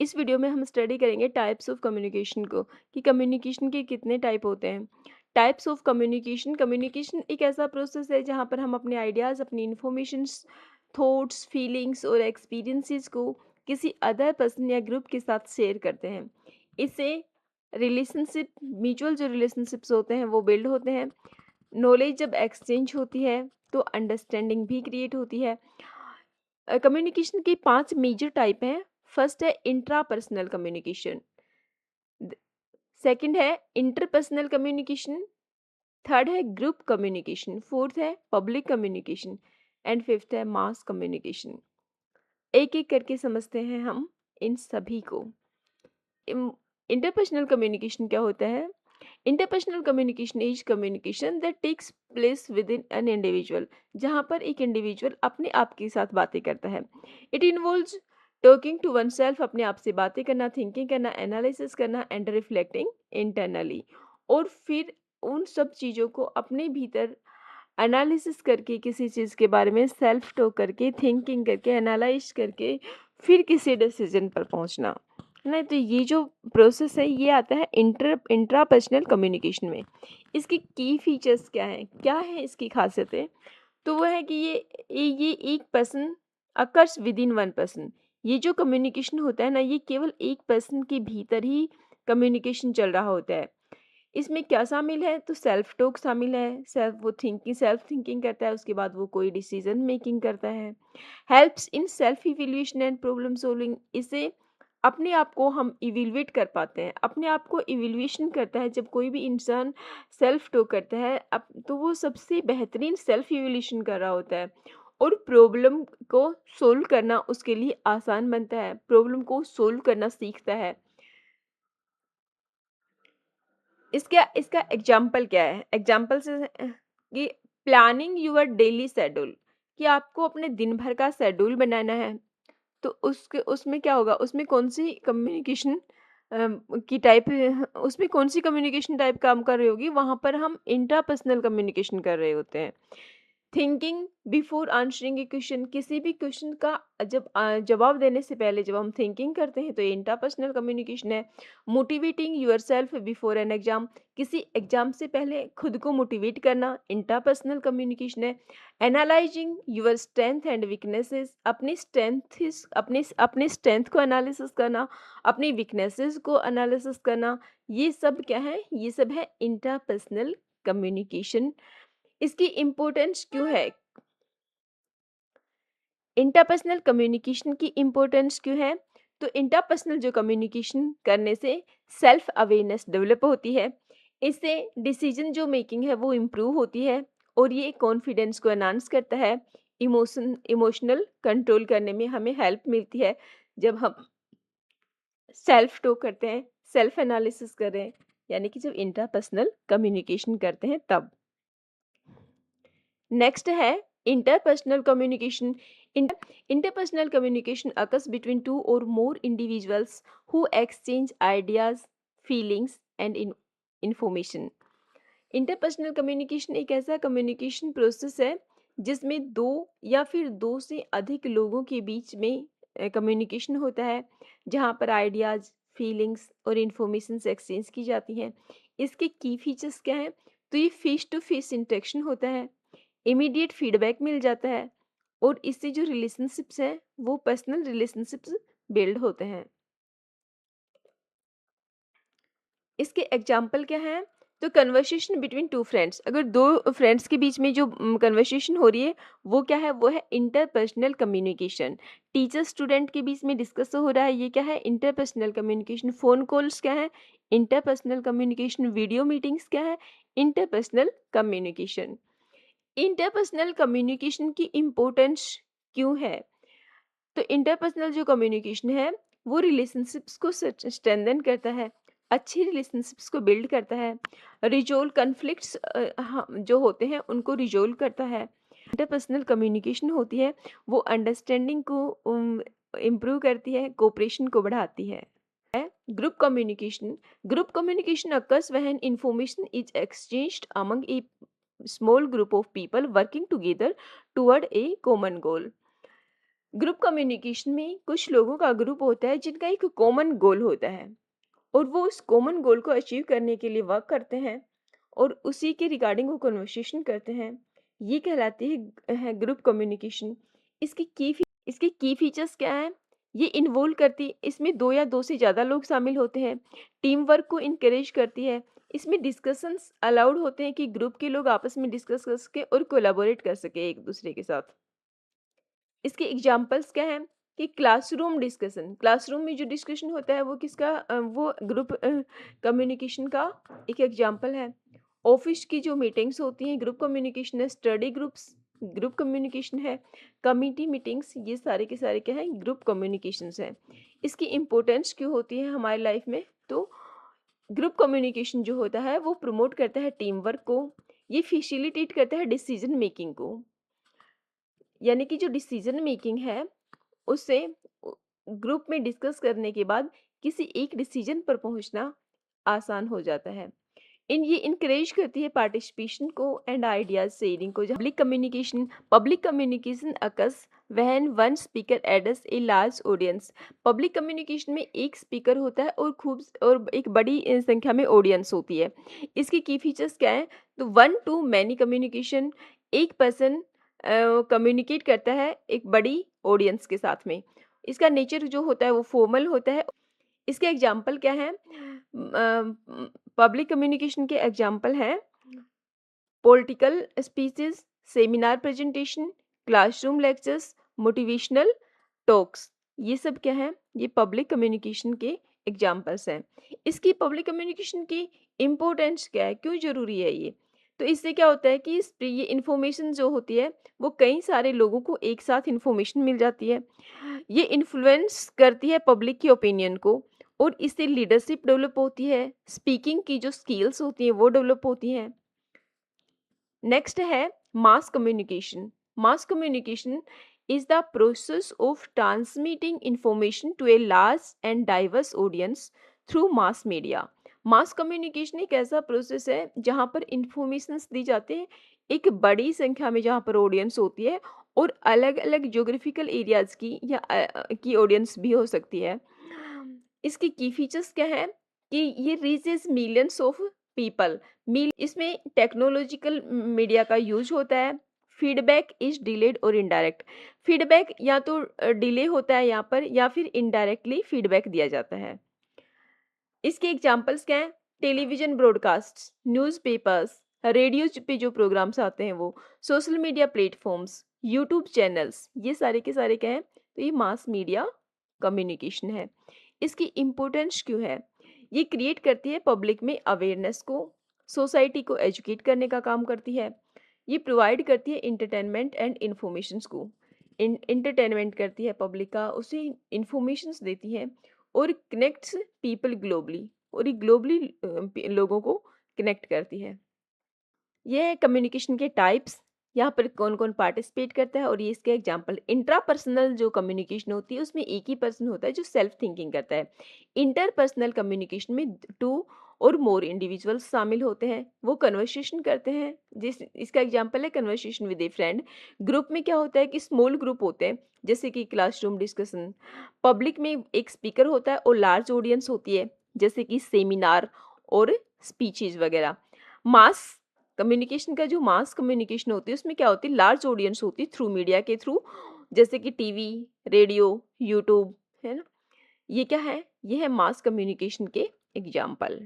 इस वीडियो में हम स्टडी करेंगे टाइप्स ऑफ कम्युनिकेशन को, कि कम्युनिकेशन के कितने टाइप होते हैं। टाइप्स ऑफ कम्युनिकेशन कम्युनिकेशन एक ऐसा प्रोसेस है जहाँ पर हम अपने आइडियाज़, अपनी इंफॉर्मेशंस, थॉट्स, फीलिंग्स और एक्सपीरियंसेस को किसी अदर पर्सन या ग्रुप के साथ शेयर करते हैं। इससे रिलेशनशिप, म्यूचुअल जो रिलेशनशिप्स होते हैं वो बिल्ड होते हैं। नॉलेज जब एक्सचेंज होती है तो अंडरस्टैंडिंग भी क्रिएट होती है। कम्युनिकेशन के 5 मेजर टाइप हैं। फर्स्ट है इंट्रापर्सनल कम्युनिकेशन, सेकंड है इंटरपर्सनल कम्युनिकेशन, थर्ड है ग्रुप कम्युनिकेशन, फोर्थ है पब्लिक कम्युनिकेशन एंड फिफ्थ है मास कम्युनिकेशन। एक एक करके समझते हैं हम इन सभी को। इंटरपर्सनल कम्युनिकेशन क्या होता है? Interpersonal communication is communication that takes place within an individual, जहाँ पर एक इंडिविजुअल अपने आप के साथ बातें करता है। It involves talking to oneself, अपने आप से बातें करना, थिंकिंग करना, एनालिसिस करना एंड रिफ्लेक्टिंग इंटरनली। और फिर उन सब चीज़ों को अपने भीतर एनालिसिस करके, किसी चीज़ के बारे में सेल्फ टॉक करके, थिंकिंग करके, एनालाइज करके, फिर किसी डिसीजन पर पहुंचना। नहीं तो ये जो प्रोसेस है ये आता है इंट्रापर्सनल कम्युनिकेशन में। इसकी की फीचर्स क्या है इसकी खासियतें? तो वो है कि ये एक person occurs with in one person. ये जो कम्युनिकेशन होता है ना, ये केवल एक पर्सन के भीतर ही कम्युनिकेशन चल रहा होता है। इसमें क्या शामिल है? तो सेल्फ टॉक शामिल है। सेल्फ थिंकिंग करता है, उसके बाद वो कोई डिसीजन मेकिंग करता है। Helps in self evaluation and problem solving, इसे अपने आप को हम इवैल्यूएट कर पाते हैं। अपने आप को इवैल्यूएशन करता है जब कोई भी इंसान सेल्फ टॉक करता है, अब तो वो सबसे बेहतरीन सेल्फ इवैल्यूएशन कर रहा होता है और प्रॉब्लम को सोल्व करना उसके लिए आसान बनता है, प्रॉब्लम को सोल्व करना सीखता है। इसका इसका एग्जाम्पल क्या है? एग्जाम्पल से कि प्लानिंग यूर डेली शेड्यूल, कि आपको अपने दिन भर का शेड्यूल बनाना है। तो उसके उसमें क्या होगा? उसमें कौन-सी कम्युनिकेशन की टाइप उसमें कौन-सी कम्युनिकेशन टाइप काम कर रही होगी? वहाँ पर हम इंट्रापर्सनल कम्युनिकेशन कर रहे होते हैं। थिंकिंग बिफोर आंसरिंग ए क्वेश्चन, किसी भी क्वेश्चन का जब जवाब देने से पहले जब हम थिंकिंग करते हैं तो ये इंट्रापर्सनल कम्युनिकेशन है। Motivating yourself before an exam, किसी एग्जाम से पहले खुद को मोटिवेट करना इंट्रापर्सनल कम्युनिकेशन है। Analysing your strength and weaknesses, अपनी अपने स्ट्रेंथ को एनालिसिस करना, अपनी वीकनेसेस को एनालिसिस करना, ये सब क्या है? ये सब है इंट्रापर्सनल कम्युनिकेशन। इसकी इम्पोर्टेंस क्यों है? इंटरपर्सनल कम्युनिकेशन की इम्पोर्टेंस क्यों है? तो इंटरपर्सनल जो कम्युनिकेशन करने से सेल्फ अवेयरनेस डेवलप होती है। इससे डिसीजन जो मेकिंग है वो इम्प्रूव होती है और ये कॉन्फिडेंस को एनहांस करता है। इमोशनल कंट्रोल करने में हमें हेल्प मिलती है जब हम सेल्फ टॉक करते हैं, सेल्फ एनालिसिस कर रहे हैं, यानी कि जब इंटरपर्सनल कम्युनिकेशन करते हैं तब। नेक्स्ट है interpersonal communication. Interpersonal communication occurs between two or more individuals who exchange ideas, feelings and information. Interpersonal communication एक ऐसा कम्युनिकेशन प्रोसेस है जिसमें दो या फिर दो से अधिक लोगों के बीच में कम्युनिकेशन होता है, जहाँ पर आइडियाज़, फीलिंग्स और इंफॉर्मेशन एक्सचेंज की जाती हैं। इसके की फीचर्स क्या हैं? तो ये फेस टू फेस इंटरेक्शन होता है, इमीडिएट फीडबैक मिल जाता है और इससे जो रिलेशनशिप्स हैं वो पर्सनल रिलेशनशिप्स बिल्ड होते हैं। इसके एग्जाम्पल क्या हैं? तो कन्वर्सेशन बिटवीन टू फ्रेंड्स, अगर दो फ्रेंड्स के बीच में जो कन्वर्सेशन हो रही है वो क्या है? वो है इंटरपर्सनल कम्युनिकेशन। टीचर स्टूडेंट के बीच में डिस्कस हो रहा है, ये क्या है? Interpersonal communication. फ़ोन कॉल्स क्या है? Interpersonal communication. वीडियो मीटिंग्स क्या है? Interpersonal communication. इंटरपर्सनल कम्युनिकेशन की इम्पोर्टेंस क्यों है? तो इंटरपर्सनल जो कम्युनिकेशन है वो रिलेशनशिप्स को स्ट्रेंथन करता है, अच्छी रिलेशनशिप्स को बिल्ड करता है, रिजोल्व कन्फ्लिक्ट्स जो होते हैं उनको रिजोल्व करता है। इंटरपर्सनल कम्युनिकेशन होती है वो अंडरस्टैंडिंग को इम्प्रूव करती है, कोऑपरेशन को बढ़ाती है। Group communication. Group communication occurs when information is exchanged among a small group of people working together toward a common goal. Group communication में कुछ लोगों का ग्रुप होता है जिनका एक कॉमन गोल होता है और वो उस कॉमन गोल को अचीव करने के लिए वर्क करते हैं और उसी के रिगार्डिंग वो कन्वर्सेशन करते हैं। ये कहलाती है ग्रुप कम्युनिकेशन। इसके की फीचर्स क्या हैं? ये इन्वॉल्व करती इसमें 2 या 2 से ज़्यादा लोग शामिल होते हैं। टीम वर्क को इनकरेज करती है। इसमें डिस्कशंस अलाउड होते हैं कि ग्रुप के लोग आपस में डिस्कस कर सकें और कोलैबोरेट कर सकें एक दूसरे के साथ। इसके एग्जाम्पल्स क्या हैं कि क्लासरूम डिस्कशन, क्लासरूम में जो डिस्कशन होता है वो वो ग्रुप कम्युनिकेशन का एक एग्जाम्पल है। ऑफिस की जो मीटिंग्स होती हैं ग्रुप कम्युनिकेशन है। स्टडी ग्रुप्स ग्रुप कम्युनिकेशन है। कमिटी मीटिंग्स ये सारे के सारे क्या हैं? ग्रुप कम्युनिकेशंस हैं। इसकी इम्पोर्टेंस क्यों होती है हमारी लाइफ में? तो ग्रुप कम्युनिकेशन जो होता है वो प्रमोट करता है टीम वर्क को। ये फैसिलिटेट करता है डिसीजन मेकिंग को, यानी कि जो डिसीजन मेकिंग है उससे ग्रुप में डिस्कस करने के बाद किसी एक डिसीजन पर पहुंचना आसान हो जाता है। इन ये इनकरेज करती है पार्टिसिपेशन को एंड आइडियाज शेयरिंग को। Public communication occurs when one speaker address a large audience. Public communication में एक स्पीकर होता है और एक बड़ी संख्या में ऑडियंस होती है। इसके की फीचर्स क्या हैं? तो वन टू मैनी कम्युनिकेशन, एक पर्सन कम्युनिकेट करता है एक बड़ी ऑडियंस के साथ में। इसका नेचर जो होता है वो फॉर्मल होता है। इसके एग्जाम्पल क्या हैं? पब्लिक कम्युनिकेशन के एग्जाम्पल हैं political speeches, seminar presentation, classroom lectures, motivational talks. ये सब क्या है? ये पब्लिक कम्युनिकेशन के एग्जाम्पल्स हैं। इसकी पब्लिक कम्युनिकेशन की इम्पोर्टेंस क्या है? क्यों ज़रूरी है ये? तो इससे क्या होता है कि ये इन्फॉर्मेशन जो होती है वो कई सारे लोगों को एक साथ इन्फॉर्मेशन मिल जाती है। ये इन्फ्लुएंस करती है पब्लिक की ओपिनियन को और इससे लीडरशिप डेवलप होती है। स्पीकिंग की जो स्किल्स होती हैं वो डेवलप होती हैं। नेक्स्ट है mass communication. Mass communication is the process of transmitting information to a large and diverse audience through mass media. Mass communication एक ऐसा प्रोसेस है जहाँ पर इंफॉर्मेशन दी जाती है एक बड़ी संख्या में, जहाँ पर ऑडियंस होती है और अलग अलग ज्योग्राफिकल एरियाज की या की ऑडियंस भी हो सकती है। इसके की फीचर्स क्या है कि ये रीचेस मिलियंस ऑफ पीपल। इसमें टेक्नोलॉजिकल मीडिया का यूज होता है। फीडबैक इज डिलेड और इनडायरेक्ट। फीडबैक या तो डिले होता है यहाँ पर या फिर इनडायरेक्टली फीडबैक दिया जाता है। इसके एग्जाम्पल्स क्या हैं? टेलीविजन ब्रॉडकास्ट, न्यूज़पेपर्स, रेडियो पे जो प्रोग्राम्स आते हैं वो, social media platforms, YouTube channels, ये सारे के सारे क्या हैं? तो ये मास मीडिया कम्युनिकेशन है। इसकी इम्पोर्टेंस क्यों है? ये क्रिएट करती है पब्लिक में अवेयरनेस को, सोसाइटी को एजुकेट करने का काम करती है। ये प्रोवाइड करती है इंटरटेनमेंट एंड इन्फॉर्मेशंस को। इंटरटेनमेंट करती है पब्लिक का, उसे इंफॉर्मेशंस देती है और कनेक्ट्स पीपल ग्लोबली, और ये ग्लोबली लोगों को कनेक्ट करती है। ये है कम्युनिकेशन के टाइप्स, यहाँ पर कौन कौन पार्टिसिपेट करता है और ये इसके एग्जांपल। इंट्रापर्सनल जो कम्युनिकेशन होती है उसमें एक ही पर्सन होता है जो सेल्फ थिंकिंग करता है। इंटरपर्सनल कम्युनिकेशन में 2 और मोर इंडिविजुअल्स शामिल होते हैं, वो कन्वर्सेशन करते हैं। इसका एग्जांपल है conversation with A friend. Group में क्या होता है कि स्मॉल ग्रुप होते हैं, जैसे कि क्लासरूम डिस्कशन। पब्लिक में एक स्पीकर होता है और लार्ज ऑडियंस होती है, जैसे कि सेमिनार और स्पीचेज वगैरह। मास कम्युनिकेशन का जो मास कम्युनिकेशन होती है उसमें क्या होती है? लार्ज ऑडियंस होती है थ्रू मीडिया के थ्रू, जैसे कि टीवी, रेडियो, यूट्यूब, है ना? ये क्या है? ये है मास कम्युनिकेशन के एग्जाम्पल।